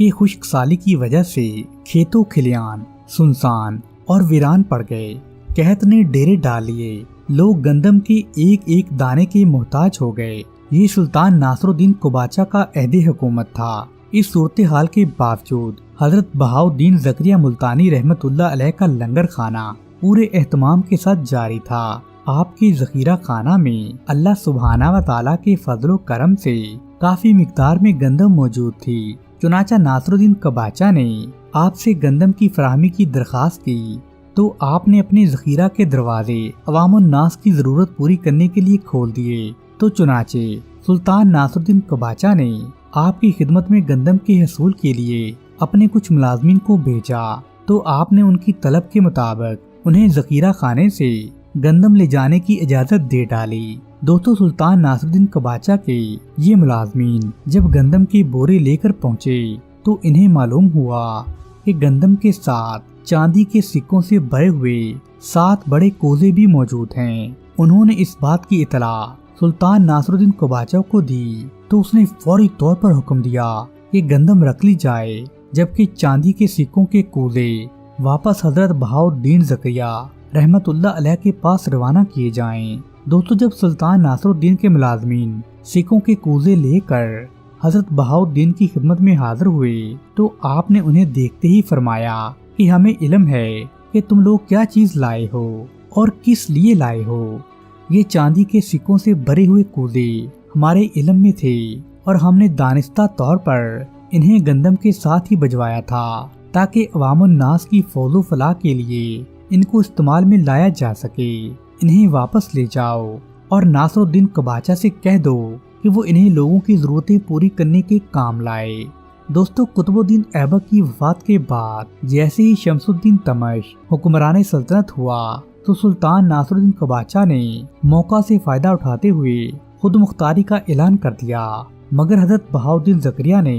کہ خشک سالی کی وجہ سے کھیتوں کھلیان سنسان اور ویران پڑ گئے۔ قحط نے ڈیرے ڈال لیے، لوگ گندم کے ایک ایک دانے کے محتاج ہو گئے۔ یہ سلطان ناصر الدین قباچہ کا عہد حکومت تھا۔ اس صورتحال کے باوجود حضرت بہاؤالدین زکریا ملتانی رحمت اللہ علیہ کا لنگر خانہ پورے اہتمام کے ساتھ جاری تھا۔ آپ کے ذخیرہ خانہ میں اللہ سبحانہ و تعالیٰ کے فضل و کرم سے کافی مقدار میں گندم موجود تھی۔ چنانچہ ناصر الدین قباچہ نے آپ سے گندم کی فراہمی کی درخواست کی تو آپ نے اپنے ذخیرہ کے دروازے عوام الناس کی ضرورت پوری کرنے کے لیے کھول دیے۔ تو چنانچہ سلطان ناصر الدین قباچہ نے آپ کی خدمت میں گندم کے حصول کے لیے اپنے کچھ ملازمین کو بھیجا تو آپ نے ان کی طلب کے مطابق انہیں ذخیرہ خانے سے گندم لے جانے کی اجازت دے ڈالی۔ دوستو سلطان ناصر الدین قباچہ کے یہ ملازمین جب گندم کے بورے لے کر پہنچے تو انہیں معلوم ہوا کہ گندم کے ساتھ چاندی کے سکوں سے بھرے ہوئے 7 بڑے کوزے بھی موجود ہیں۔ انہوں نے اس بات کی اطلاع سلطان ناصر الدین قباچہ کو دی تو اس نے فوری طور پر حکم دیا کہ گندم رکھ لی جائے، جبکہ چاندی کے سکوں کے کوزے واپس حضرت بہاؤالدین زکریا رحمت اللہ علیہ کے پاس روانہ کیے جائیں۔ دوستو جب سلطان ناصر الدین کے ملازمین سکوں کے کوزے لے کر حضرت بہاؤالدین کی خدمت میں حاضر ہوئے تو آپ نے انہیں دیکھتے ہی فرمایا کہ ہمیں علم ہے کہ تم لوگ کیا چیز لائے ہو اور کس لیے لائے ہو۔ یہ چاندی کے سکوں سے بھرے ہوئے کوزے ہمارے علم میں تھے اور ہم نے دانستہ طور پر انہیں گندم کے ساتھ ہی بجوایا تھا تاکہ عوام الناس کی فوز و فلاح کے لیے ان کو استعمال میں لایا جا سکے۔ انہیں واپس لے جاؤ اور ناصر الدین قباچہ سے کہہ دو کہ وہ انہیں لوگوں کی ضرورتیں پوری کرنے کے کام لائے۔ دوستو قطب الدین ایبک کی وفات کے بعد جیسے ہی شمس الدین تمش حکمران سلطنت ہوا تو سلطان ناصر الدین قباچہ نے موقع سے فائدہ اٹھاتے ہوئے خود مختاری کا اعلان کر دیا، مگر حضرت بہاؤالدین زکریا نے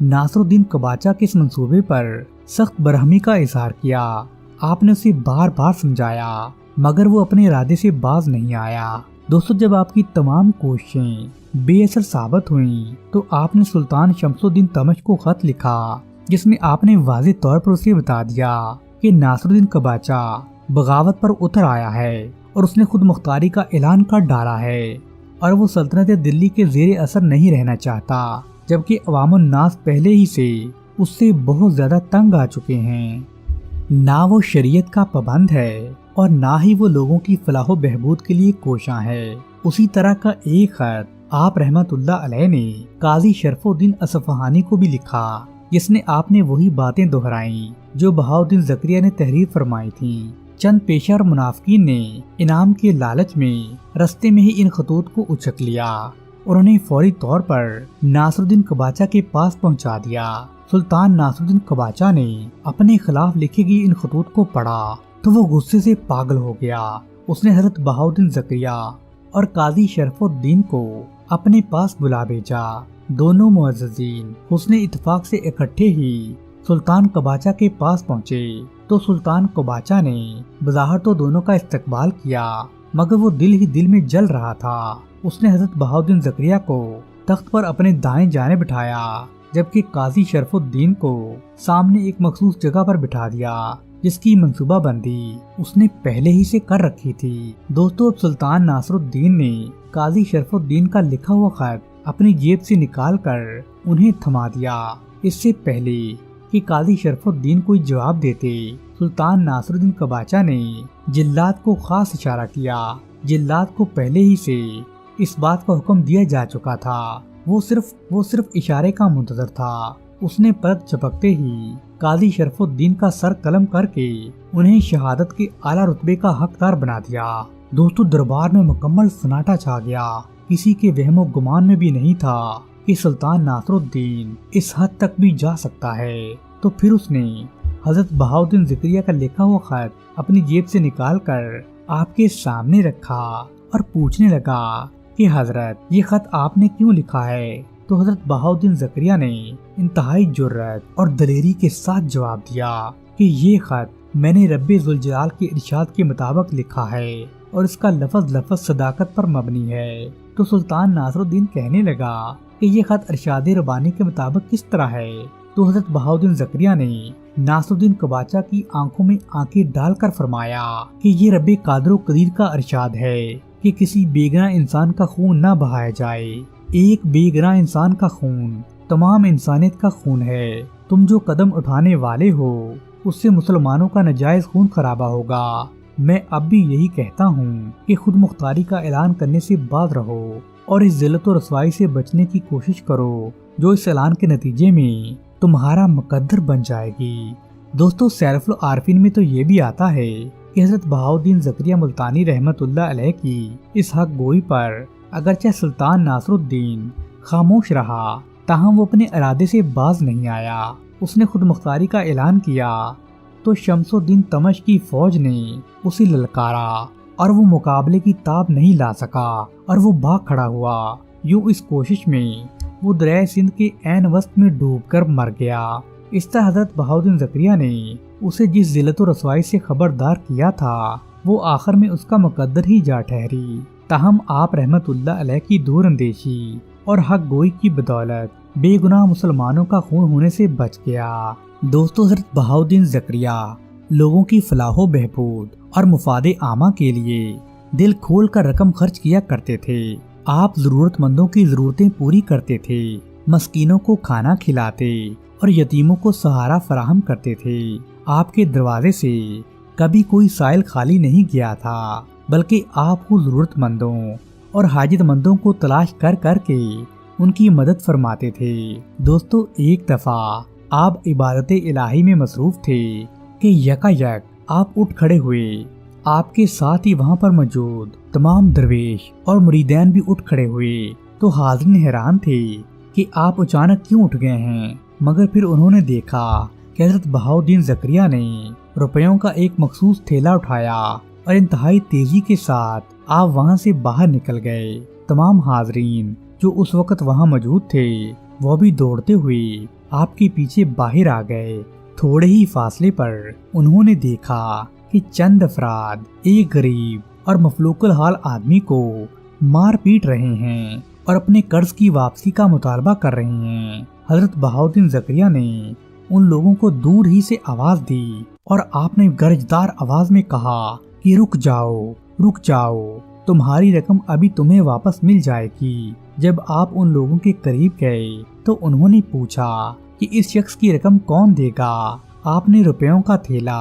ناصر الدین قباچہ کے اس منصوبے پر سخت برہمی کا اظہار کیا۔ آپ نے اسے بار بار سمجھایا مگر وہ اپنے ارادے سے باز نہیں آیا۔ دوستو جب آپ کی تمام کوششیں بے اثر ثابت ہوئیں تو آپ نے سلطان شمس الدین تمش کو خط لکھا جس میں آپ نے واضح طور پر اسے بتا دیا کہ ناصر الدین قباچہ بغاوت پر اتر آیا ہے اور اس نے خود مختاری کا اعلان کر ڈالا ہے اور وہ سلطنت دلی کے زیر اثر نہیں رہنا چاہتا، جبکہ عوام الناس پہلے ہی سے اس سے بہت زیادہ تنگ آ چکے ہیں۔ نہ وہ شریعت کا پابند ہے اور نہ ہی وہ لوگوں کی فلاح و بہبود کے لیے کوشاں ہے۔ اسی طرح کا ایک خط آپ رحمت اللہ علیہ نے قاضی شرف الدین اصفہانی کو بھی لکھا جس نے آپ نے وہی باتیں دہرائیں جو بہاؤالدین زکریا نے تحریر فرمائی تھیں۔ چند پیشہ اور منافقین نے انعام کے لالچ میں رستے میں ہی ان خطوط کو اچک لیا اور انہیں فوری طور پر ناصر الدین قباچہ کے پاس پہنچا دیا۔ سلطان ناصر الدین قباچہ نے اپنے خلاف لکھے گئے ان خطوط کو پڑھا تو وہ غصے سے پاگل ہو گیا۔ اس نے حضرت بہاؤالدین زکریا اور قاضی شرف الدین کو اپنے پاس بلا بھیجا۔ دونوں معززین حسن اتفاق سے اکٹھے ہی سلطان قباچہ کے پاس پہنچے تو سلطان قباچہ نے بظاہر تو دونوں کا استقبال کیا مگر وہ دل ہی دل میں جل رہا تھا۔ اس نے حضرت بہاؤالدین زکریا کو تخت پر اپنے دائیں جانب بٹھایا جبکہ قاضی شرف الدین کو سامنے ایک مخصوص جگہ پر بٹھا دیا جس کی منصوبہ بندی اس نے پہلے ہی سے کر رکھی تھی۔ دوستو اب سلطان ناصر الدین نے قاضی شرف الدین کا لکھا ہوا خط اپنی جیب سے نکال کر انہیں تھما دیا۔ اس سے پہلے کہ قاضی شرف الدین کوئی جواب دیتے سلطان ناصر الدین قباچہ نے جلاد کو خاص اشارہ کیا۔ جلاد کو پہلے ہی سے اس بات کا حکم دیا جا چکا تھا، وہ صرف اشارے کا منتظر تھا۔ اس نے پلک جھپکتے ہی قاضی شرف الدین کا سر قلم کر کے انہیں شہادت کے اعلیٰ رتبے کا حقدار بنا دیا۔ دوستو دربار میں مکمل سناٹا چھا گیا، کسی کے وہم و گمان میں بھی نہیں تھا کہ سلطان ناصر الدین اس حد تک بھی جا سکتا ہے۔ تو پھر اس نے حضرت بہاؤالدین زکریا کا لکھا ہوا خط اپنی جیب سے نکال کر آپ کے سامنے رکھا اور پوچھنے لگا کہ حضرت یہ خط آپ نے کیوں لکھا ہے؟ تو حضرت بہاؤالدین زکریا نے انتہائی جرأت اور دلیری کے ساتھ جواب دیا کہ یہ خط میں نے رب ذوالجلال کے ارشاد کے مطابق لکھا ہے اور اس کا لفظ صداقت پر مبنی ہے۔ تو سلطان ناصر الدین کہنے لگا کہ یہ خط ارشاد ربانی کے مطابق کس طرح ہے؟ تو حضرت بہاؤالدین زکریا نے ناصرالدین قباچہ کی آنکھوں میں آنکھیں ڈال کر فرمایا کہ یہ رب قادر و قدیر کا ارشاد ہے کہ کسی بے گناہ انسان کا خون نہ بہایا جائے۔ ایک بے گناہ انسان کا خون تمام انسانیت کا خون ہے۔ تم جو قدم اٹھانے والے ہو اس سے مسلمانوں کا ناجائز خون خرابہ ہوگا۔ میں اب بھی یہی کہتا ہوں کہ خود مختاری کا اعلان کرنے سے باز رہو اور اس ذلت و رسوائی سے بچنے کی کوشش کرو جو اس اعلان کے نتیجے میں تمہارا مقدر بن جائے گی۔ دوستو، سیر العارفین میں تو یہ بھی آتا ہے کہ حضرت بہاؤالدین زکریا ملتانی رحمت اللہ علیہ کی اس حق گوئی پر اگرچہ سلطان ناصر الدین خاموش رہا تاہم وہ اپنے ارادے سے باز نہیں آیا۔ اس نے خود مختاری کا اعلان کیا تو شمس الدین تمش کی فوج نے اسے للکارا اور وہ مقابلے کی تاب نہیں لا سکا اور وہ بھاگ کھڑا ہوا۔ یوں اس کوشش میں وہ دریائے سندھ کے عین وسط میں ڈوب کر مر گیا۔ اس طرح حضرت بہاؤالدین زکریا نے اسے جس ذلت و رسوائی سے خبردار کیا تھا وہ آخر میں اس کا مقدر ہی جا ٹھہری۔ تاہم آپ رحمت اللہ علیہ کی دور اندیشی اور حق گوئی کی بدولت بے گناہ مسلمانوں کا خون ہونے سے بچ گیا۔ دوستو، حضرت بہاؤالدین زکریا لوگوں کی فلاح و بہبود اور مفاد عامہ کے لیے دل کھول کر رقم خرچ کیا کرتے تھے۔ آپ ضرورت مندوں کی ضرورتیں پوری کرتے تھے، مسکینوں کو کھانا کھلاتے اور یتیموں کو سہارا فراہم کرتے تھے۔ آپ کے دروازے سے کبھی کوئی سائل خالی نہیں گیا تھا، بلکہ آپ کو ضرورت مندوں اور حاجت مندوں کو تلاش کر کر کے ان کی مدد فرماتے تھے۔ دوستو، ایک دفعہ آپ عبادت الہی میں مصروف تھے کہ یکا یک آپ اٹھ کھڑے ہوئے۔ آپ کے ساتھ ہی وہاں پر موجود تمام درویش اور مریدین بھی اٹھ کھڑے ہوئے تو حاضرین حیران تھے کہ آپ اچانک کیوں اٹھ گئے ہیں، مگر پھر انہوں نے دیکھا کہ حضرت بہاؤالدین زکریا نے روپیوں کا ایک مخصوص تھیلا اٹھایا اور انتہائی تیزی کے ساتھ آپ وہاں سے باہر نکل گئے۔ تمام حاضرین جو اس وقت وہاں موجود تھے وہ بھی دوڑتے ہوئے آپ کے پیچھے باہر آ گئے۔ تھوڑے ہی فاصلے پر انہوں نے دیکھا کہ چند افراد ایک غریب اور مفلوق الحال آدمی کو مار پیٹ رہے ہیں اور اپنے قرض کی واپسی کا مطالبہ کر رہے ہیں۔ حضرت بہاؤالدین زکریا نے ان لوگوں کو دور ہی سے آواز دی اور آپ نے گرجدار آواز میں کہا کہ رک جاؤ، تمہاری رقم ابھی تمہیں واپس مل جائے گی۔ جب آپ ان لوگوں کے قریب گئے تو انہوں نے پوچھا کہ اس شخص کی رقم کون دے گا۔ آپ نے روپیوں کا تھیلا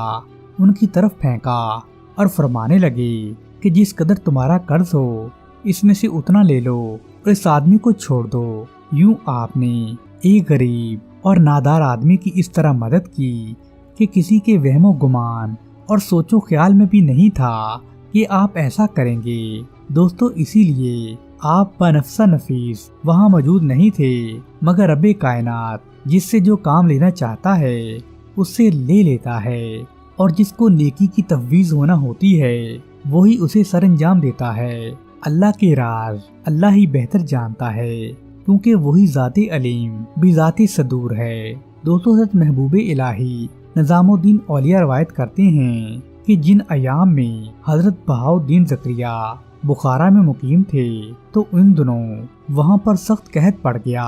ان کی طرف پھینکا اور فرمانے لگے کہ جس قدر تمہارا قرض ہو اس میں سے اتنا لے لو اور اس آدمی کو چھوڑ دو۔ یوں آپ نے ایک غریب اور نادار آدمی کی اس طرح مدد کی کہ کسی کے وہم و گمان اور سوچ و خیال میں بھی نہیں تھا کہ آپ ایسا کریں گے۔ دوستو، اسی لیے آپ بنفسہ نفیس وہاں موجود نہیں تھے، مگر رب کائنات جس سے جو کام لینا چاہتا ہے اس سے لے لیتا ہے، اور جس کو نیکی کی تفویض ہونا ہوتی ہے وہی اسے سر انجام دیتا ہے۔ اللہ کے راز اللہ ہی بہتر جانتا ہے، کیونکہ وہی ذات علیم بھی ذات صدور ہے۔ دوستو، حضرت محبوب الہی نظام الدین اولیاء روایت کرتے ہیں کہ جن ایام میں حضرت بہاؤالدین زکریا بخارا میں مقیم تھے تو ان دنوں وہاں پر سخت قحط پڑ گیا۔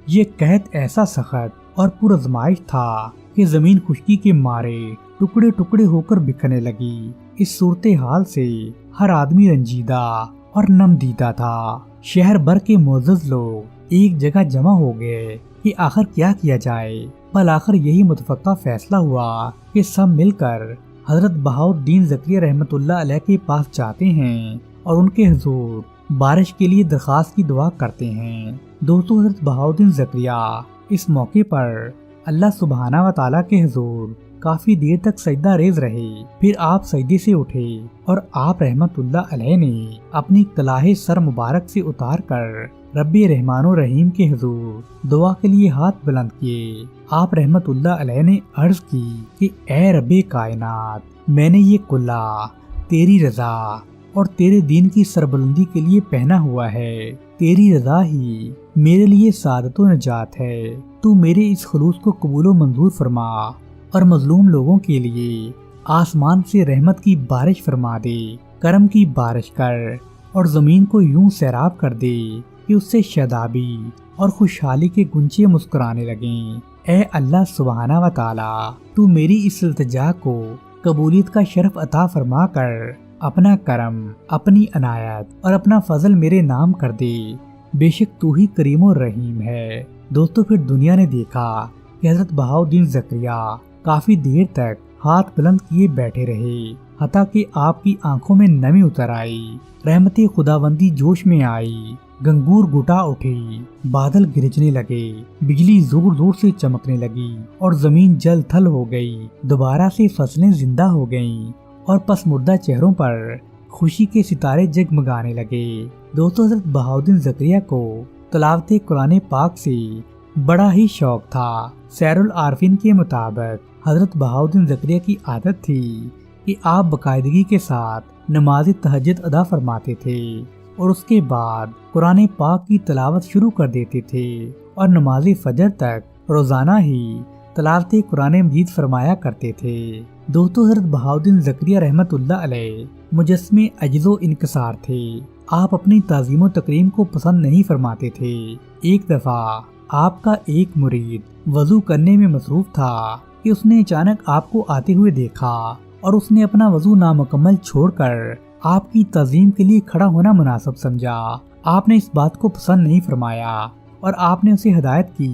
یہ قحط ایسا سخت اور پر آزمائش تھا کہ زمین خشکی کے مارے ٹکڑے ٹکڑے ہو کر بکھرنے لگی۔ اس صورتحال سے ہر آدمی رنجیدہ اور نم دیدہ تھا۔ شہر بھر کے معزز لوگ ایک جگہ جمع ہو گئے کہ آخر کیا کیا جائے۔ بالآخر یہی متفقہ فیصلہ ہوا کہ سب مل کر حضرت بہاؤالدین زکریا رحمت اللہ علیہ کے پاس جاتے ہیں اور ان کے حضور بارش کے لیے درخواست کی دعا کرتے ہیں۔ دوستو، حضرت بہاؤالدین زکریا اس موقع پر اللہ سبحانہ و تعالیٰ کے حضور کافی دیر تک سجدہ ریز رہے۔ پھر آپ سجدے سے اٹھے اور آپ رحمت اللہ علیہ نے اپنی کلاہ سر مبارک سے اتار کر رب رحمان و رحیم کے حضور دعا کے لیے ہاتھ بلند کیے۔ آپ رحمت اللہ علیہ نے عرض کی کہ اے رب کائنات، میں نے یہ کلہ تیری رضا اور تیرے دین کی سربلندی کے لیے پہنا ہوا ہے۔ تیری رضا ہی میرے لیے سعادت و نجات ہے۔ تو میرے اس خلوص کو قبول و منظور فرما اور مظلوم لوگوں کے لیے آسمان سے رحمت کی بارش فرما دے، کرم کی بارش کر اور زمین کو یوں سیراب کر دے کہ اس سے شادابی اور خوشحالی کے گنچے مسکرانے لگیں۔ اے اللہ سبحانہ و تعالی، تو میری اس التجا کو قبولیت کا شرف عطا فرما کر اپنا کرم، اپنی عنایت اور اپنا فضل میرے نام کر دے، بے شک تو ہی کریم و رحیم ہے۔ دوستو پھر دنیا نے دیکھا کہ حضرت بہاؤالدین زکریا کافی دیر تک ہاتھ بلند کیے بیٹھے رہے، حتیٰ کہ آپ کی آنکھوں میں نمی اتر آئی، رحمت خداوندی جوش میں آئی، گنگور گھٹا اٹھی، بادل گرجنے لگے، بجلی زور زور سے چمکنے لگی اور زمین جل تھل ہو گئی، دوبارہ سے فصلیں زندہ ہو گئیں اور پس مردہ چہروں پر خوشی کے ستارے جگمگانے لگے۔ دوستو حضرت بہاؤالدین زکریا کو تلاوت قرآن پاک سے بڑا ہی شوق تھا۔ سیر العارفین کے مطابق حضرت بہاؤالدین زکریا کی عادت تھی کہ آپ باقاعدگی کے ساتھ نماز تہجد ادا فرماتے تھے اور اس کے بعد قرآن پاک کی تلاوت شروع کر دیتے تھے اور نماز فجر تک روزانہ ہی تلاوت قرآن مجید فرمایا کرتے تھے۔ دوستو حضرت بہاؤالدین زکریا رحمت اللہ علیہ مجسمے عجز و انکسار تھے۔ آپ اپنی تعظیم و تکریم کو پسند نہیں فرماتے تھے۔ ایک دفعہ آپ کا ایک مرید وضو کرنے میں مصروف تھا کہ اس نے اچانک آپ کو آتے ہوئے دیکھا اور اس نے اپنا وضو نامکمل چھوڑ کر آپ کی تعظیم کے لیے کھڑا ہونا مناسب سمجھا۔ آپ نے اس بات کو پسند نہیں فرمایا اور آپ نے اسے ہدایت کی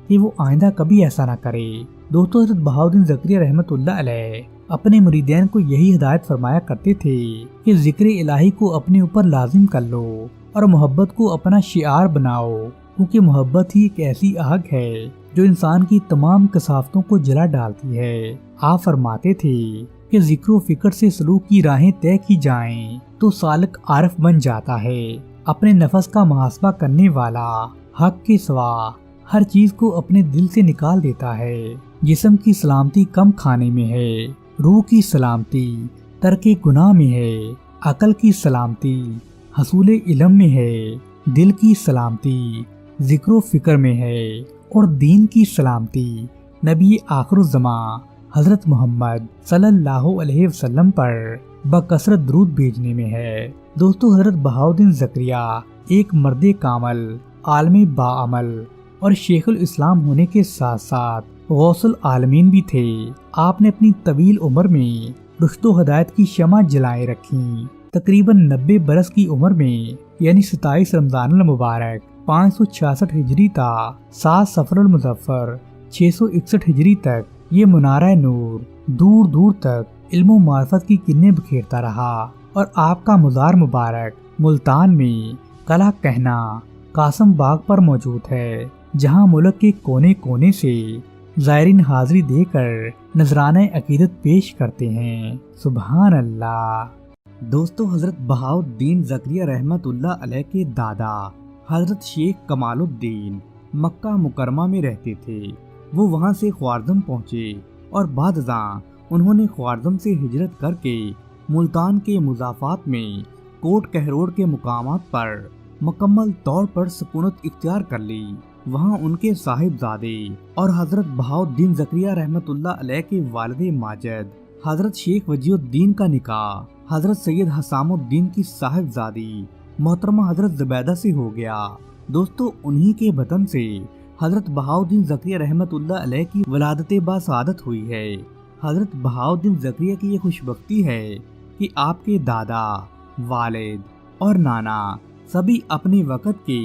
کہ وہ آئندہ کبھی ایسا نہ کرے۔ دوستو حضرت بہاؤالدین زکریا رحمت اللہ علیہ اپنے مریدین کو یہی ہدایت فرمایا کرتے تھے کہ ذکر الہی کو اپنے اوپر لازم کر لو اور محبت کو اپنا شعار بناؤ، کیونکہ محبت ہی ایک ایسی آگ ہے جو انسان کی تمام کثافتوں کو جلا ڈالتی ہے۔ آپ فرماتے تھے کہ ذکر و فکر سے سلوک کی راہیں طے کی جائیں تو سالک عارف بن جاتا ہے، اپنے نفس کا محاسبہ کرنے والا حق کے سوا ہر چیز کو اپنے دل سے نکال دیتا ہے۔ جسم کی سلامتی کم کھانے میں ہے، روح کی سلامتی ترک گناہ میں ہے، عقل کی سلامتی حصول علم میں ہے، دل کی سلامتی ذکر و فکر میں ہے اور دین کی سلامتی نبی آخر الزمان حضرت محمد صلی اللہ علیہ وسلم پر بکثرت درود بھیجنے میں ہے۔ دوستو حضرت بہاؤالدین زکریا ایک مرد کامل، عالم باعمل اور شیخ الاسلام ہونے کے ساتھ ساتھ غوث العالمین بھی تھے۔ آپ نے اپنی طویل عمر میں رشد و ہدایت کی شمع جلائے رکھی۔ تقریباً 90 برس کی عمر میں یعنی 27 رمضان المبارک 566 ہجری تا 7 صفر المظفر 661 ہجری تک یہ منارہ نور دور دور تک علم و معرفت کی کرنیں بکھیرتا رہا اور آپ کا مزار مبارک ملتان میں قلعہ کہنا قاسم باغ پر موجود ہے، جہاں ملک کے کونے کونے سے زائرین حاضری دے کر نذرانہ عقیدت پیش کرتے ہیں۔ سبحان اللہ۔ دوستو حضرت بہاؤالدین زکریا رحمت اللہ علیہ کے دادا حضرت شیخ کمال الدین مکہ مکرمہ میں رہتے تھے۔ وہ وہاں سے خوارزم پہنچے اور بعد ازاں انہوں نے خوارزم سے ہجرت کر کے ملتان کے مضافات میں کوٹ کہروڑ کے مقامات پر مکمل طور پر سکونت اختیار کر لی۔ وہاں ان کے صاحبزادے اور حضرت بہاؤالدین زکریا رحمت اللہ علیہ کے والد ماجد حضرت شیخ وجی الدین کا نکاح حضرت سید حسام الدین کی صاحبزادی محترمہ حضرت زبیدہ سے ہو گیا۔ دوستو انہی کے بطن سے حضرت بہاؤالدین زکریا رحمت اللہ علیہ کی ولادت باسعادت ہوئی ہے۔ حضرت بہاؤالدین زکریا کی یہ خوش بختی ہے کہ آپ کے دادا، والد اور نانا سبھی اپنے وقت کے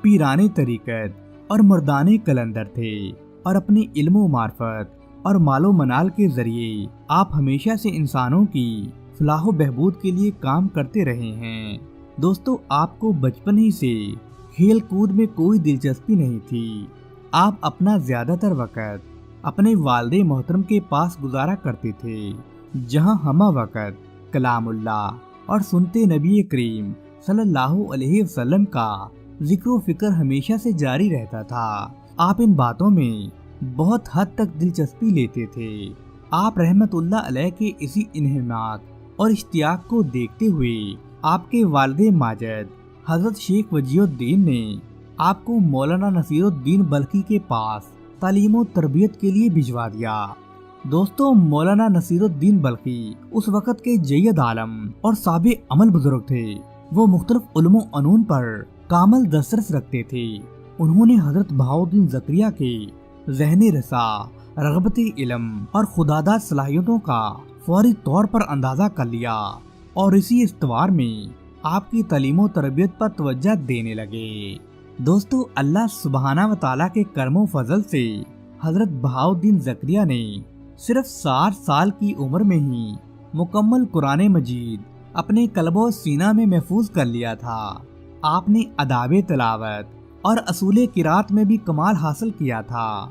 پیرانے طریقت اور مردانے کلندر تھے اور اپنے علم و معرفت اور مال و منال کے ذریعے آپ ہمیشہ سے انسانوں کی فلاح و بہبود کے لیے کام کرتے رہے ہیں۔ دوستو آپ کو بچپن ہی سے کھیل کود میں کوئی دلچسپی نہیں تھی۔ آپ اپنا زیادہ تر وقت اپنے والد محترم کے پاس گزارا کرتے تھے، جہاں ہمہ وقت کلام اللہ اور سنتے نبی کریم صلی اللہ علیہ وسلم کا ذکر و فکر ہمیشہ سے جاری رہتا تھا۔ آپ ان باتوں میں بہت حد تک دلچسپی لیتے تھے۔ آپ رحمت اللہ علیہ کے اسی انہماک اور اشتیاق کو دیکھتے ہوئے آپ کے والد ماجد حضرت شیخ وجی الدین نے آپ کو مولانا نصیر الدین بلخی کے پاس تعلیم و تربیت کے لیے بھجوا دیا۔ دوستو مولانا نصیر الدین بلخی اس وقت کے جید عالم اور سابق عمل بزرگ تھے۔ وہ مختلف علم و علوم پر کامل دسترس رکھتے تھے۔ انہوں نے حضرت بہاؤالدین زکریا کے ذہنی رسا، رغبت علم اور خداداد صلاحیتوں کا فوری طور پر اندازہ کر لیا اور اسی استوار میں آپ کی تعلیم و تربیت پر توجہ دینے لگے۔ دوستو، اللہ سبحانہ و تعالیٰ کے کرم و فضل سے حضرت بہاؤالدین زکریا نے صرف 60 سال کی عمر میں ہی مکمل قرآن مجید اپنے قلب و سینہ میں محفوظ کر لیا تھا۔ آپ نے آداب تلاوت اور اصول قرات میں بھی کمال حاصل کیا تھا۔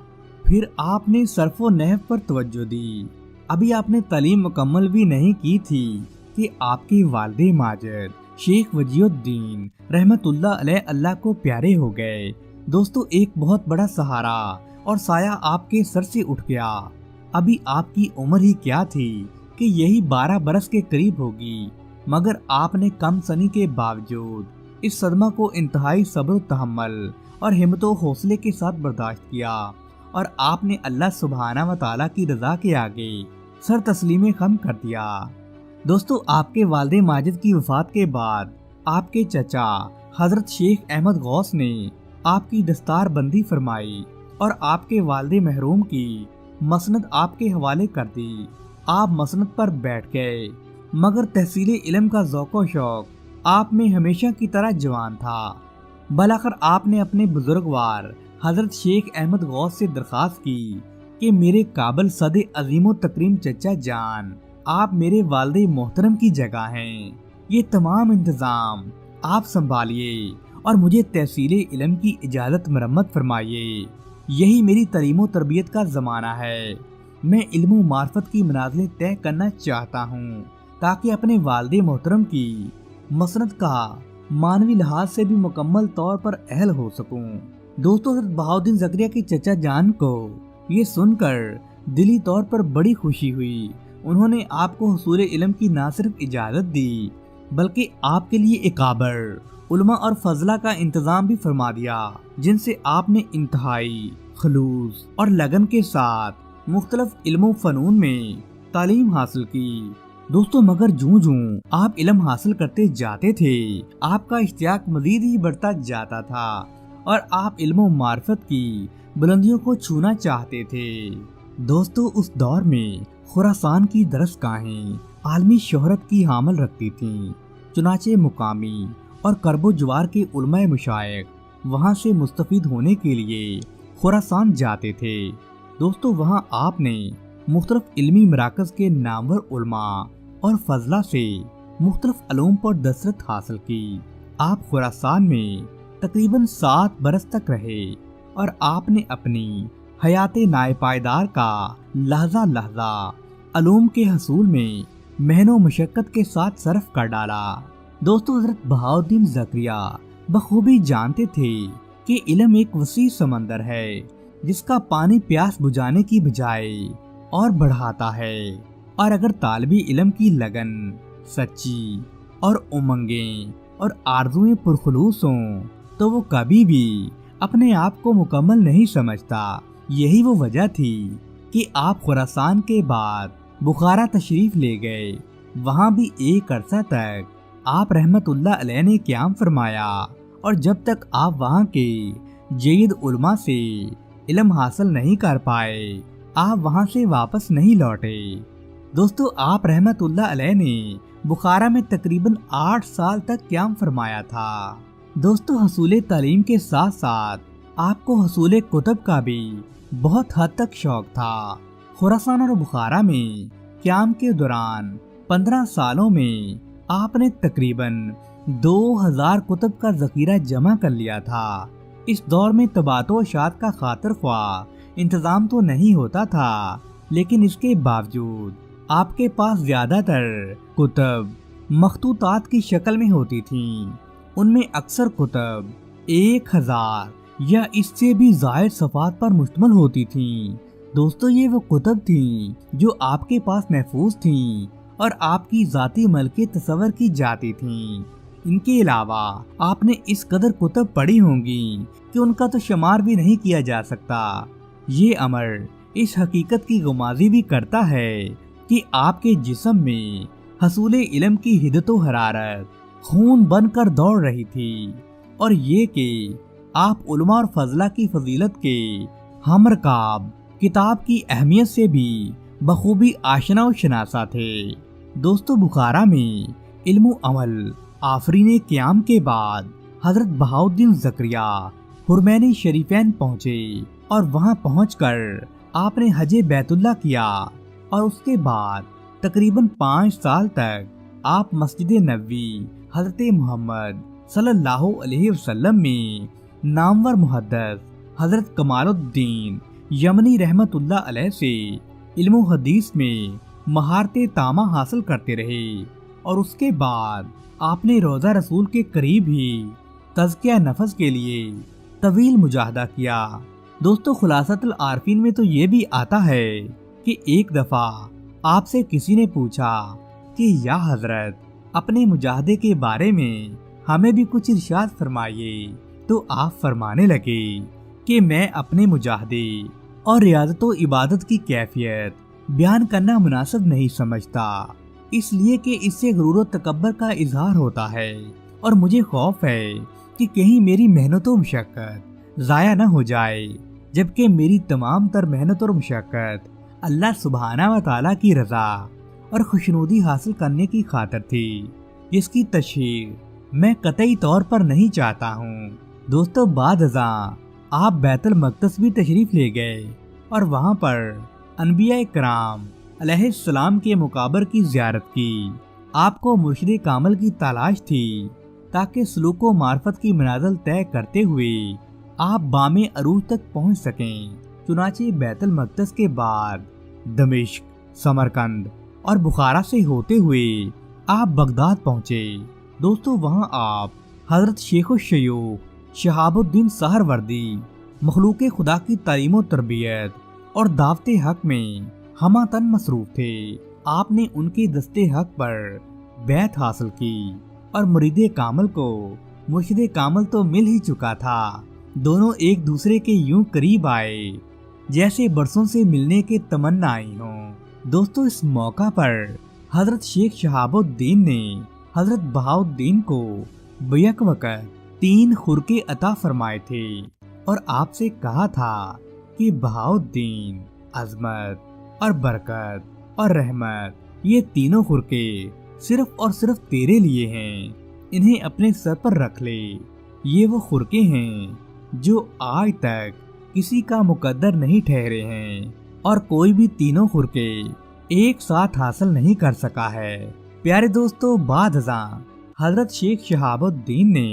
پھر آپ نے صرف و نحو پر توجہ دی۔ ابھی آپ نے تعلیم مکمل بھی نہیں کی تھی کہ آپ کے والد ماجد شیخ وجیہ الدین رحمت اللہ علیہ اللہ کو پیارے ہو گئے۔ دوستو، ایک بہت بڑا سہارا اور سایہ آپ کے سر سے اٹھ گیا۔ ابھی آپ کی عمر ہی کیا تھی کہ یہی 12 برس کے قریب ہوگی، مگر آپ نے کم سنی کے باوجود اس صدمہ کو انتہائی صبر و تحمل اور ہمت و حوصلے کے ساتھ برداشت کیا، اور آپ نے اللہ سبحانہ و تعالیٰ کی رضا کے آگے سر تسلیم خم کر دیا۔ دوستو، آپ کے والد ماجد کی وفات کے بعد آپ کے چچا حضرت شیخ احمد غوث نے آپ کی دستار بندی فرمائی اور آپ کے والد محروم کی مسند آپ کے حوالے کر دی۔ آپ مسند پر بیٹھ گئے، مگر تحصیل علم کا ذوق و شوق آپ میں ہمیشہ کی طرح جوان تھا۔ بلاخر آپ نے اپنے بزرگوار حضرت شیخ احمد غوث سے درخواست کی کہ میرے قابل صد عظیم و تکریم چچا جان، آپ میرے والد محترم کی جگہ ہیں، یہ تمام انتظام آپ سنبھالیے اور مجھے تحصیل علم کی اجازت مرمت فرمائیے۔ یہی میری تعلیم و تربیت کا زمانہ ہے۔ میں علم و معرفت کی منازلیں طے کرنا چاہتا ہوں تاکہ اپنے والد محترم کی مسند کا معنوی لحاظ سے بھی مکمل طور پر اہل ہو سکوں۔ دوستو، حضرت بہاؤالدین زکریا کے چچا جان کو یہ سن کر دلی طور پر بڑی خوشی ہوئی۔ انہوں نے آپ کو حصول علم کی نہ صرف اجازت دی بلکہ آپ کے لیے اکابر علماء اور فضلہ کا انتظام بھی فرما دیا، جن سے آپ نے انتہائی خلوص اور لگن کے ساتھ مختلف علم و فنون میں تعلیم حاصل کی۔ دوستو، مگر جوں جوں آپ علم حاصل کرتے جاتے تھے، آپ کا اشتیاق مزید ہی بڑھتا جاتا تھا اور آپ علم و معرفت کی بلندیوں کو چھونا چاہتے تھے۔ دوستو، اس دور میں خراسان کی درسگاہیں عالمی شہرت کی حامل رکھتی تھیں، چنانچہ مقامی اور کرب و جوار کے علماء مشائخ وہاں سے مستفید ہونے کے لیے خراسان جاتے تھے۔ دوستو، وہاں آپ نے مختلف علمی مراکز کے نامور علماء اور فضلہ سے مختلف علوم پر دسترس حاصل کی۔ آپ خراسان میں تقریباً 7 برس تک رہے اور آپ نے اپنی حیات ناپائیدار کا لحظہ لحظہ علوم کے حصول میں محنت و مشقت کے ساتھ صرف کر ڈالا۔ دوستو، حضرت بہاؤالدین زکریا بخوبی جانتے تھے کہ علم ایک وسیع سمندر ہے جس کا پانی پیاس بجھانے کی بجائے اور بڑھاتا ہے، اور اگر طالب علم کی لگن سچی اور امنگیں اور آرزویں پرخلوص ہوں تو وہ کبھی بھی اپنے آپ کو مکمل نہیں سمجھتا۔ یہی وہ وجہ تھی کہ آپ خراسان کے بعد بخارا تشریف لے گئے۔ وہاں بھی ایک عرصہ تک آپ رحمت اللہ علیہ نے قیام فرمایا، اور جب تک آپ وہاں کے جید علماء سے علم حاصل نہیں کر پائے، آپ وہاں سے واپس نہیں لوٹے۔ دوستو، آپ رحمت اللہ علیہ نے بخارا میں تقریباً 8 سال تک قیام فرمایا تھا۔ دوستو، حصول تعلیم کے ساتھ ساتھ آپ کو حصول کتب کا بھی بہت حد تک شوق تھا۔ خراسان اور بخارا میں قیام کے دوران 15 سالوں میں آپ نے تقریباً 2000 کتب کا ذخیرہ جمع کر لیا تھا۔ اس دور میں طباعت و اشاعت کا خاطر خواہ انتظام تو نہیں ہوتا تھا، لیکن اس کے باوجود آپ کے پاس زیادہ تر کتب مخطوطات کی شکل میں ہوتی تھیں۔ ان میں اکثر کتب 1000 یا اس سے بھی زائد صفحات پر مشتمل ہوتی تھیں۔ دوستو، یہ وہ کتب تھیں جو آپ کے پاس محفوظ تھیں اور آپ کی ذاتی ملکیت تصور کی جاتی تھیں۔ ان کے علاوہ آپ نے اس قدر کتب پڑھی ہوں گی کہ ان کا تو شمار بھی نہیں کیا جا سکتا۔ یہ امر اس حقیقت کی غمازی بھی کرتا ہے کہ آپ کے جسم میں حصول علم کی حدت و حرارت خون بن کر دوڑ رہی تھی، اور یہ کہ آپ علماء اور فضلہ کی فضیلت کے ہم رکاب کتاب کی اہمیت سے بھی بخوبی آشنا و شناسا تھے۔ دوستو، بخارا میں علم و عمل آفرین قیام کے بعد حضرت بہاؤالدین زکریا حرمین شریفین پہنچے اور وہاں پہنچ کر آپ نے حج بیت اللہ کیا اور اس کے بعد تقریباً 5 سال تک آپ مسجد نبوی حضرت محمد صلی اللہ علیہ وسلم میں نامور محدث حضرت کمال الدین یمنی رحمت اللہ علیہ سے علم و حدیث میں مہارت تامہ حاصل کرتے رہے اور اس کے بعد آپ نے روضہ رسول کے قریب ہی تزکیہ نفس کے لیے طویل مجاہدہ کیا۔ دوستو، خلاصۃ العارفین میں تو یہ بھی آتا ہے کہ ایک دفعہ آپ سے کسی نے پوچھا کہ یا حضرت، اپنے مجاہدے کے بارے میں ہمیں بھی کچھ ارشاد فرمائیے، تو آپ فرمانے لگے کہ میں اپنے مجاہدے اور ریاضت و عبادت کی کیفیت بیان کرنا مناسب نہیں سمجھتا، اس لیے کہ اس سے غرور و تکبر کا اظہار ہوتا ہے اور مجھے خوف ہے کہ کہیں میری محنت و مشقت ضائع نہ ہو جائے، جبکہ میری تمام تر محنت اور مشقت اللہ سبحانہ و تعالیٰ کی رضا اور خوشنودی حاصل کرنے کی خاطر تھی، جس کی تشہیر میں قطعی طور پر نہیں چاہتا ہوں۔ دوستو، بعد ازاں آپ بیت المقدس بھی تشریف لے گئے اور وہاں پر انبیاء کرام علیہ السلام کے مقابر کی زیارت کی۔ آپ کو مرشد کامل کی تلاش تھی تاکہ سلوک و معرفت کی منازل طے کرتے ہوئے آپ بام عروج تک پہنچ سکیں۔ چنانچہ بیت المقدس کے بعد دمشق، سمرقند اور بخارا سے ہوتے ہوئے آپ بغداد پہنچے۔ دوستو، وہاں آپ حضرت شیخ الشیوخ شہاب الدین سہروردی مخلوق خدا کی تعلیم و تربیت اور دعوت حق میں ہمہ تن مصروف تھے۔ آپ نے ان کے دستے حق پر بیعت حاصل کی اور مرید کامل کو مرشد کامل تو مل ہی چکا تھا، دونوں ایک دوسرے کے یوں قریب آئے جیسے برسوں سے ملنے کے تمنائی ہوں۔ دوستو، اس موقع پر حضرت شیخ شہاب الدین نے حضرت بہاؤالدین کو بیک وقت 3 خرقے عطا فرمائے تھے اور آپ سے کہا تھا کہ بہاؤالدین، عظمت اور برکت اور رحمت، یہ تینوں خرقے صرف اور صرف تیرے لیے ہیں، انہیں اپنے سر پر رکھ لے۔ یہ وہ خرقے ہیں جو آج تک کسی کا مقدر نہیں ٹھہرے ہیں اور کوئی بھی تینوں خرقے ایک ساتھ حاصل نہیں کر سکا ہے۔ پیارے دوستو، بعد ازاں حضرت شیخ شہاب الدین نے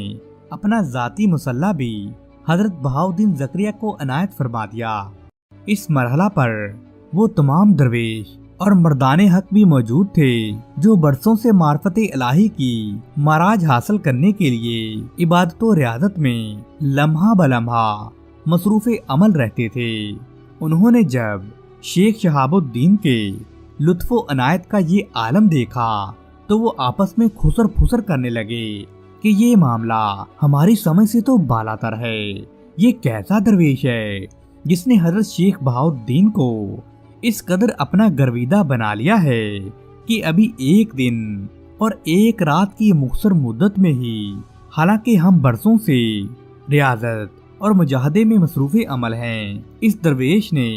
اپنا ذاتی مسلح بھی حضرت بہاؤالدین زکریا کو عنایت فرما دیا۔ اس مرحلہ پر وہ تمام درویش اور مردان حق بھی موجود تھے جو برسوں سے معرفت الہی کی معراج حاصل کرنے کے لیے عبادت و ریاضت میں لمحہ بلمحہ مصروف عمل رہتے تھے۔ انہوں نے جب شیخ شہاب الدین کے لطف و عنایت کا یہ عالم دیکھا تو وہ آپس میں خسر پھسر کرنے لگے کہ یہ معاملہ ہماری سمجھ سے تو بالا تر ہے۔ یہ کیسا درویش ہے جس نے حضرت شیخ بہاؤالدین کو اس قدر اپنا گرویدہ بنا لیا ہے کہ ابھی 1 دن اور 1 رات کی مختصر مدت میں ہی، حالانکہ ہم برسوں سے ریاضت اور مجاہدے میں مصروف عمل ہیں، اس درویش نے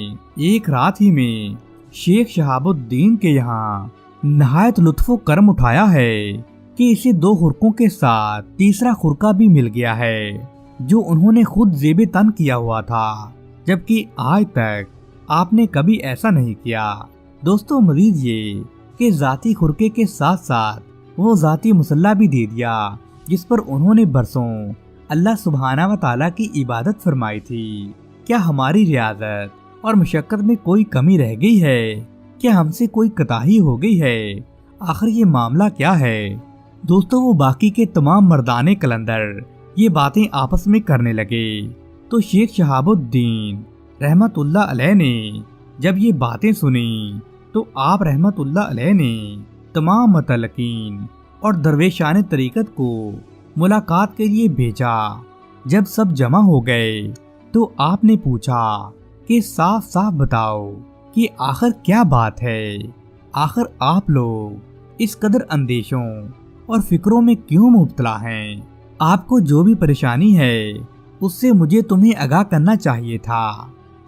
1 رات ہی میں شیخ شہاب الدین کے یہاں نہایت لطف و کرم اٹھایا ہے کہ اسے 2 خرقوں کے ساتھ تیسرا خرقہ بھی مل گیا ہے جو انہوں نے خود زیب تن کیا ہوا تھا، جبکہ آج تک آپ نے کبھی ایسا نہیں کیا۔ دوستو، مزید یہ کہ ذاتی خرقے کے ساتھ ساتھ وہ ذاتی مسلح بھی دے دیا جس پر انہوں نے برسوں اللہ سبحانہ و تعالیٰ کی عبادت فرمائی تھی۔ کیا ہماری ریاضت اور مشقت میں کوئی کمی رہ گئی ہے؟ کیا ہم سے کوئی کوتاہی ہو گئی ہے؟ آخر یہ معاملہ کیا ہے؟ دوستو، وہ باقی کے تمام مردان کلندر یہ باتیں آپس میں کرنے لگے تو شیخ شہاب الدین رحمت اللہ علیہ نے جب یہ باتیں سنی تو آپ رحمت اللہ علیہ نے تمام متعلقین اور درویشان طریقت کو ملاقات کے لیے بھیجا۔ جب سب جمع ہو گئے تو آپ نے پوچھا کہ صاف صاف بتاؤ کہ آخر کیا بات ہے، آخر آپ لوگ اس قدر اندیشوں اور فکروں میں کیوں مبتلا ہیں؟ آپ کو جو بھی پریشانی ہے اس سے مجھے تمہیں آگاہ کرنا چاہیے تھا۔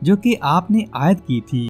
جو کہ آپ نے عائد کی تھی۔